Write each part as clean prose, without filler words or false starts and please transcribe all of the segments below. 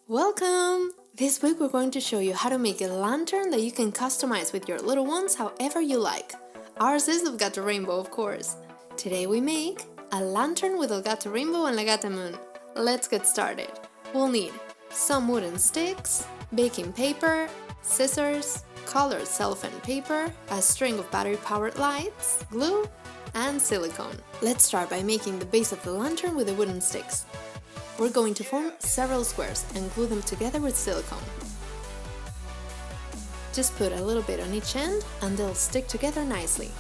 Welcome! This week we're going to show you how to make a lantern that you can customize with your little ones however you like. Ours is of Gato Rainbow, of course. Today we make a lantern with El Gato Rainbow and La Gata Moon. Let's get started. We'll need some wooden sticks, baking paper, scissors, colored cellophane paper, a string of battery-powered lights, glue, and silicone. Let's start by making the base of the lantern with the wooden sticks. We're going to form several squares and glue them together with silicone. Just put a little bit on each end and they'll stick together nicely.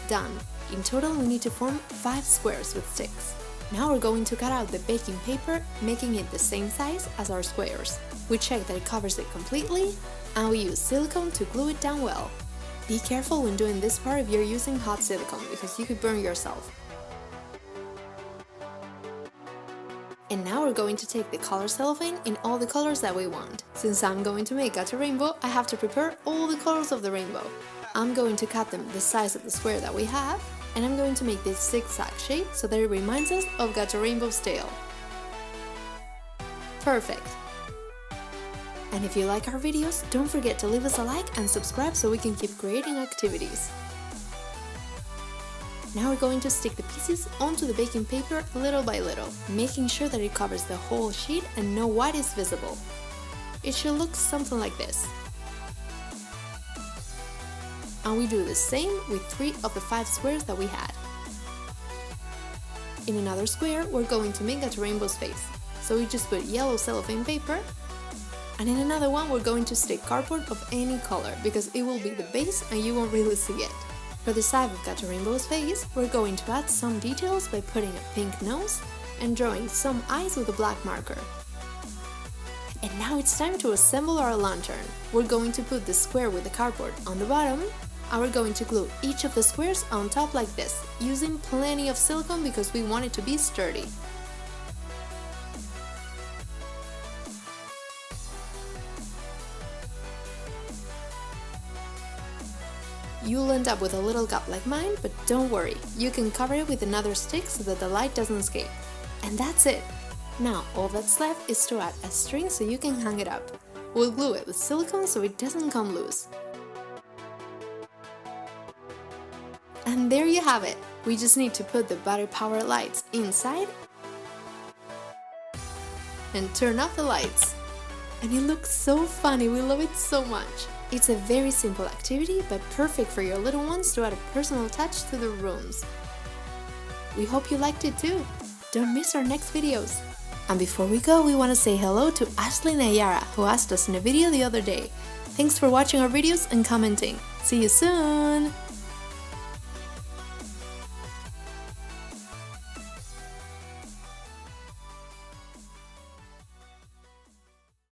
Done! In total we need to form 5 squares with sticks. Now we're going to cut out the baking paper, making it the same size as our squares. We check that it covers it completely and we use silicone to glue it down well. Be careful when doing this part if you're using hot silicone because you could burn yourself. And now we're going to take the color cellophane in all the colors that we want. Since I'm going to make Gato Rainbow, I have to prepare all the colors of the rainbow. I'm going to cut them the size of the square that we have, and I'm going to make this zigzag shape so that it reminds us of Gato Rainbow's tail. Perfect! And if you like our videos, don't forget to leave us a like and subscribe so we can keep creating activities. Now we're going to stick the pieces onto the baking paper little by little, making sure that it covers the whole sheet and no white is visible. It should look something like this. And we do the same with 3 of the 5 squares that we had. In another square, we're going to make Gato Rainbow's face, so we just put yellow cellophane paper, and in another one we're going to stick cardboard of any color, because it will be the base and you won't really see it. For the side of Gato Rainbow's face, we're going to add some details by putting a pink nose and drawing some eyes with a black marker. And now it's time to assemble our lantern. We're going to put the square with the cardboard on the bottom, and we're going to glue each of the squares on top like this, using plenty of silicone because we want it to be sturdy. You'll end up with a little gap like mine, but don't worry, you can cover it with another stick so that the light doesn't escape. And that's it! Now all that's left is to add a string so you can hang it up. We'll glue it with silicone so it doesn't come loose. And there you have it! We just need to put the battery-powered lights inside and turn off the lights. And it looks so funny, we love it so much! It's a very simple activity, but perfect for your little ones to add a personal touch to the rooms. We hope you liked it too! Don't miss our next videos! And before we go, we want to say hello to Ashley Nayara, who asked us in a video the other day. Thanks for watching our videos and commenting. See you soon!